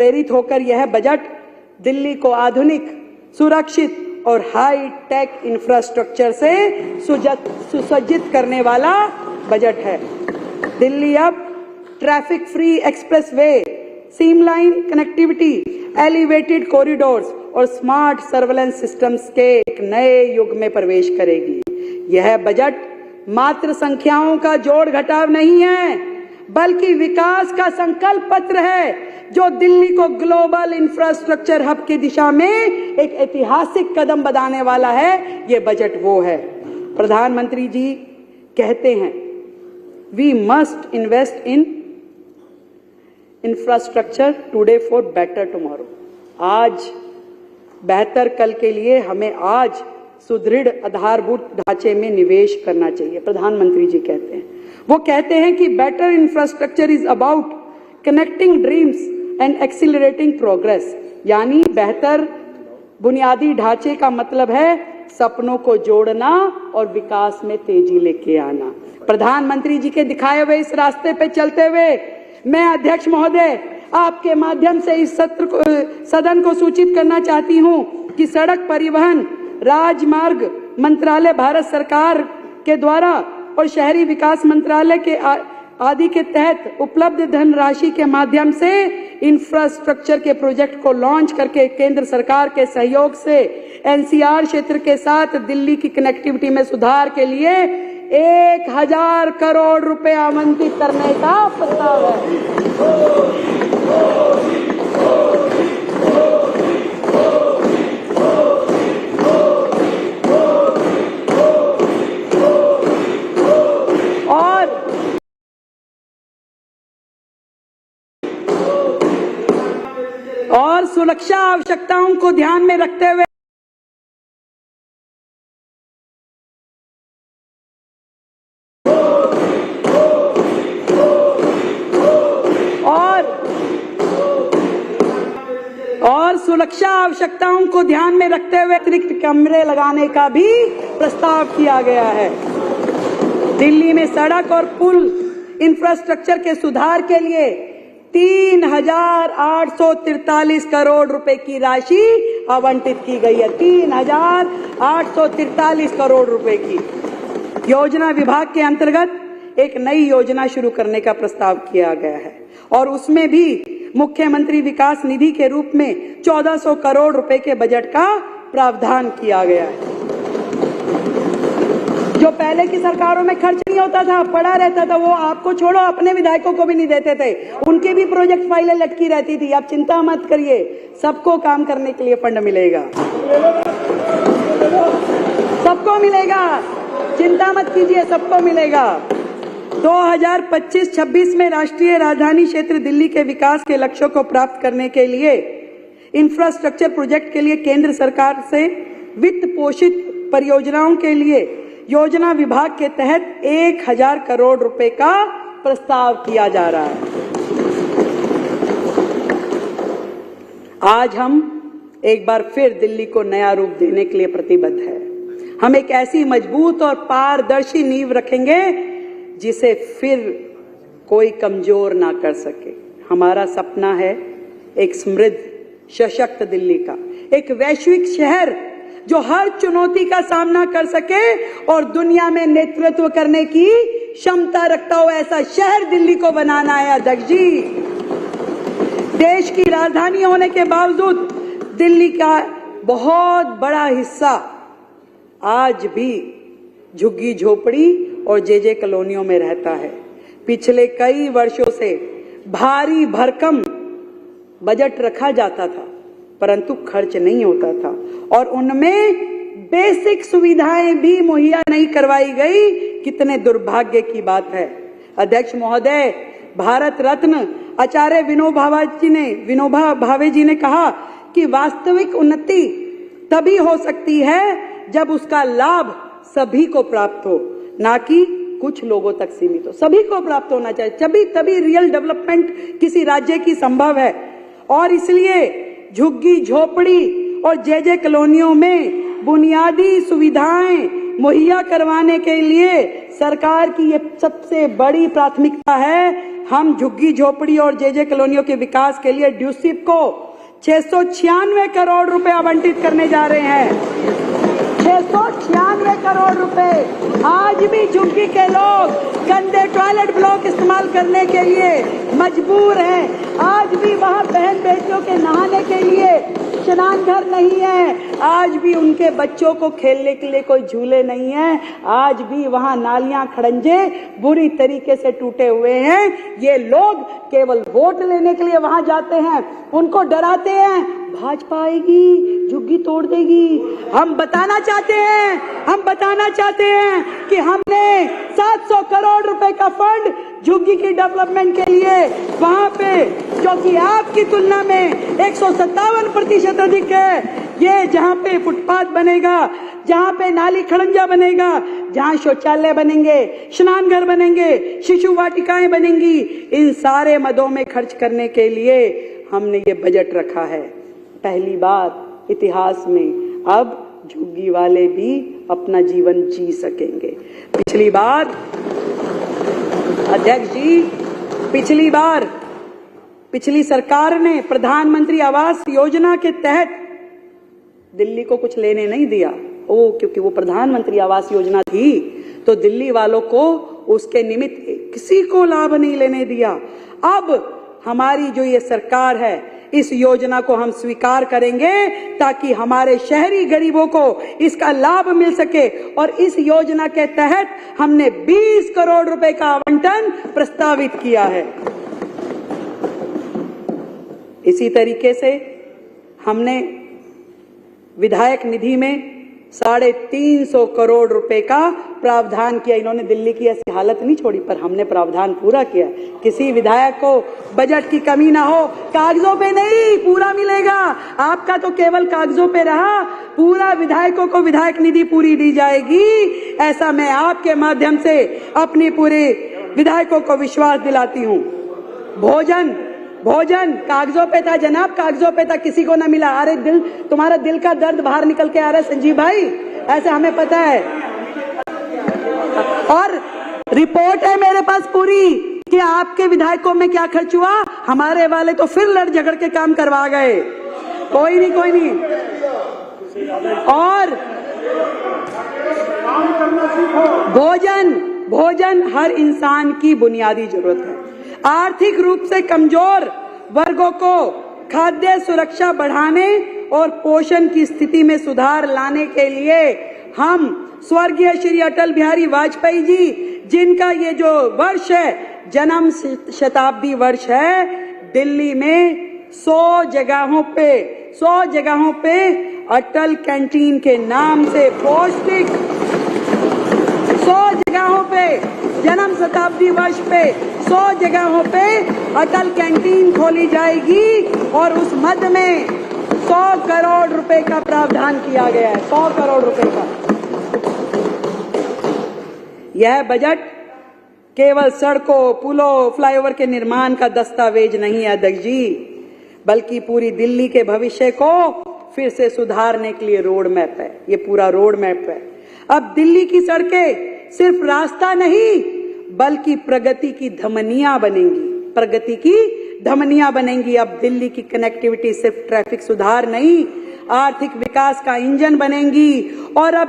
प्रेरित होकर यह बजट दिल्ली को आधुनिक, सुरक्षित और हाई टेक इंफ्रास्ट्रक्चर से सुसज्जित करने वाला बजट है। दिल्ली अब traffic free expressway, seamless connectivity, elevated corridors और स्मार्ट सर्वेलेंस सिस्टम्स के एक नए युग में प्रवेश करेगी। यह बजट मात्र संख्याओं का जोड़ घटाव नहीं है, बल्कि विकास का संकल्प पत्र है, जो दिल्ली को ग्लोबल इंफ्रास्ट्रक्चर हब की दिशा में एक ऐतिहासिक कदम बढ़ाने वाला है। ये बजट वो है। प्रधानमंत्री जी कहते हैं, we must invest in infrastructure today for better tomorrow. आज बेहतर कल के लिए हमें आज सुदृढ़ आधारभूत ढांचे में निवेश करना चाहिए। प्रधानमंत्री जी कहते हैं, वो कहते हैं कि better infrastructure is about connecting dreams and accelerating progress. यानी बेहतर बुनियादी ढांचे का मतलब है सपनों को जोड़ना और विकास में तेजी लेके आना। प्रधानमंत्री जी के दिखाए हुए इस रास्ते पे चलते हुए मैं अध्यक्ष महोदय आपके माध्यम से इस सदन को सूचित करना चाहती हूं कि सड़क परिवहन राजमार्ग मंत्रालय भारत सरकार के द्वारा और शहरी विकास मंत्रालय के आदि के तहत उपलब्ध धनराशि के माध्यम से इंफ्रास्ट्रक्चर के प्रोजेक्ट को लॉन्च करके केंद्र सरकार के सहयोग से एनसीआर क्षेत्र के साथ दिल्ली की कनेक्टिविटी में सुधार के लिए 1000 करोड़ रुपए आवंटित करने का प्रस्ताव है। और सुरक्षा आवश्यकताओं को ध्यान में रखते हुए अतिरिक्त कैमरे लगाने का भी प्रस्ताव किया गया है। दिल्ली में सड़क और पुल इंफ्रास्ट्रक्चर के सुधार के लिए 3843 करोड़ रुपए की राशि आवंटित की गई है। 3843 करोड़ रुपए की योजना विभाग के अंतर्गत एक नई योजना शुरू करने का प्रस्ताव किया गया है और उसमें भी मुख्यमंत्री विकास निधि के रूप में 1400 करोड़ रुपए के बजट का प्रावधान किया गया है। जो पहले की सरकारों में खर्च नहीं होता था, पड़ा रहता था, वो आपको छोड़ो अपने विधायकों को भी नहीं देते थे, उनके भी प्रोजेक्ट फाइलें लटकी रहती थी। आप चिंता मत करिए, सबको काम करने के लिए फंड मिलेगा, सबको मिलेगा, चिंता मत कीजिए, सबको मिलेगा। 2025-26 में राष्ट्रीय राजधानी क्षेत्र दिल्ली के विकास के लक्ष्यों को प्राप्त करने के लिए इंफ्रास्ट्रक्चर प्रोजेक्ट के लिए केंद्र सरकार से वित्त पोषित परियोजनाओं के लिए योजना विभाग के तहत 1000 करोड़ रुपए का प्रस्ताव किया जा रहा है। आज हम एक बार फिर दिल्ली को नया रूप देने के लिए प्रतिबद्ध है। हम एक ऐसी मजबूत और पारदर्शी नींव रखेंगे जिसे फिर कोई कमजोर ना कर सके। हमारा सपना है एक समृद्ध, सशक्त दिल्ली का, एक वैश्विक शहर जो हर चुनौती का सामना कर सके और दुनिया में नेतृत्व करने की क्षमता रखता हो, ऐसा शहर दिल्ली को बनाना है अध्यक्ष जी। देश की राजधानी होने के बावजूद दिल्ली का बहुत बड़ा हिस्सा आज भी झुग्गी झोपड़ी और जेजे कॉलोनियों में रहता है। पिछले कई वर्षों से भारी भरकम बजट रखा जाता था, परंतु खर्च नहीं होता था और उनमें बेसिक सुविधाएं भी मुहैया नहीं करवाई गई। कितने दुर्भाग्य की बात है। अध्यक्ष महोदय, भारत रत्न आचार्य विनोबा भावे जी ने कहा कि वास्तविक उन्नति तभी हो सकती है जब उसका लाभ सभी को प्राप्त हो, ना कि कुछ लोगों तक सीमित हो। सभी को प्राप्त होना चाहिए, तभी रियल डेवलपमेंट किसी राज्य की संभव है। और इसलिए झुग्गी झोपड़ी और जेजे कॉलोनियों में बुनियादी सुविधाएं मुहैया करवाने के लिए सरकार की ये सबसे बड़ी प्राथमिकता है। हम झुग्गी झोपड़ी और जेजे कॉलोनियों के विकास के लिए ड्यूसिप को 696 करोड़ रुपए आवंटित करने जा रहे हैं। 696 करोड़ रुपए। आज भी झुग्गी के लोग गंदे टॉयलेट ब्लॉक इस्तेमाल करने के लिए मजबूर हैं। आज भी वहां बहन बेटियों के नहाने के लिए स्नान घर नहीं है। आज भी उनके बच्चों को खेलने के लिए कोई झूले नहीं है। आज भी वहां नालियां खड़ंजे बुरी तरीके से टूटे हुए हैं। ये लोग केवल वोट लेने के लिए वहां जाते हैं, उनको डराते हैं भाजपा आएगी झुग्गी तोड़ देगी। हम बताना चाहते हैं कि हमने 700 करोड़ रुपए का फंड झुग्गी की डेवलपमेंट के लिए वहां पे, जो कि आपकी तुलना में 157% अधिक है। ये जहां पे फुटपाथ बनेगा, जहां पे नाली खड़ंजा बनेगा, जहां शौचालय बनेंगे, स्नान घर बनेंगे, शिशु वाटिकाएं बनेंगी, इन सारे मदों में खर्च करने के लिए हमने ये बजट रखा है। पहली बार इतिहास में अब झुग्गी वाले भी अपना जीवन जी सकेंगे। पिछली बार अध्यक्ष जी, पिछली सरकार ने प्रधानमंत्री आवास योजना के तहत दिल्ली को कुछ लेने नहीं दिया। क्योंकि वो प्रधानमंत्री आवास योजना थी तो दिल्ली वालों को उसके निमित्त किसी को लाभ नहीं लेने दिया। अब हमारी जो ये सरकार है, इस योजना को हम स्वीकार करेंगे ताकि हमारे शहरी गरीबों को इसका लाभ मिल सके। और इस योजना के तहत हमने 20 करोड़ रुपए का आवंटन प्रस्तावित किया है। इसी तरीके से हमने विधायक निधि में 350 करोड़ रुपए का प्रावधान किया। इन्होंने दिल्ली की ऐसी हालत नहीं छोड़ी, पर हमने प्रावधान पूरा किया। किसी विधायक को बजट की कमी ना हो, कागजों पे नहीं, पूरा मिलेगा। आपका तो केवल कागजों पे रहा, पूरा विधायकों को विधायक निधि पूरी दी जाएगी। ऐसा मैं आपके माध्यम से अपनी पूरे विधायकों को विश्वास दिलाती हूँ। भोजन कागजों पे था जनाब, कागजों पे था, किसी को ना मिला। अरे तुम्हारा दिल का दर्द बाहर निकल के आ रहा है संजीव भाई, ऐसा हमें पता है। और रिपोर्ट है मेरे पास पूरी कि आपके विधायकों में क्या खर्च हुआ। हमारे वाले तो फिर लड़ झगड़ के काम करवा गए। कोई नहीं। और भोजन हर इंसान की बुनियादी जरूरत है। आर्थिक रूप से कमजोर वर्गों को खाद्य सुरक्षा बढ़ाने और पोषण की स्थिति में सुधार लाने के लिए हम स्वर्गीय श्री अटल बिहारी वाजपेयी जी, जिनका ये जो वर्ष है, जन्म शताब्दी वर्ष है, दिल्ली में 100 जगहों पे अटल कैंटीन के नाम से पौष्टिक 100 जगहों पे जन्म शताब्दी वर्ष पे 100 जगहों पे अटल कैंटीन खोली जाएगी। और उस मद में 100 करोड़ रुपए का प्रावधान किया गया है। 100 करोड़ रुपए का यह बजट केवल सड़कों, पुलों, फ्लाईओवर के निर्माण का दस्तावेज नहीं है अध्यक्ष जी, बल्कि पूरी दिल्ली के भविष्य को फिर से सुधारने के लिए रोड मैप है। ये पूरा रोड मैप है। अब दिल्ली की सड़कें सिर्फ रास्ता नहीं, बल्कि प्रगति की धमनियां बनेंगी। अब दिल्ली की कनेक्टिविटी सिर्फ ट्रैफिक सुधार नहीं, आर्थिक विकास का इंजन बनेंगी। और अब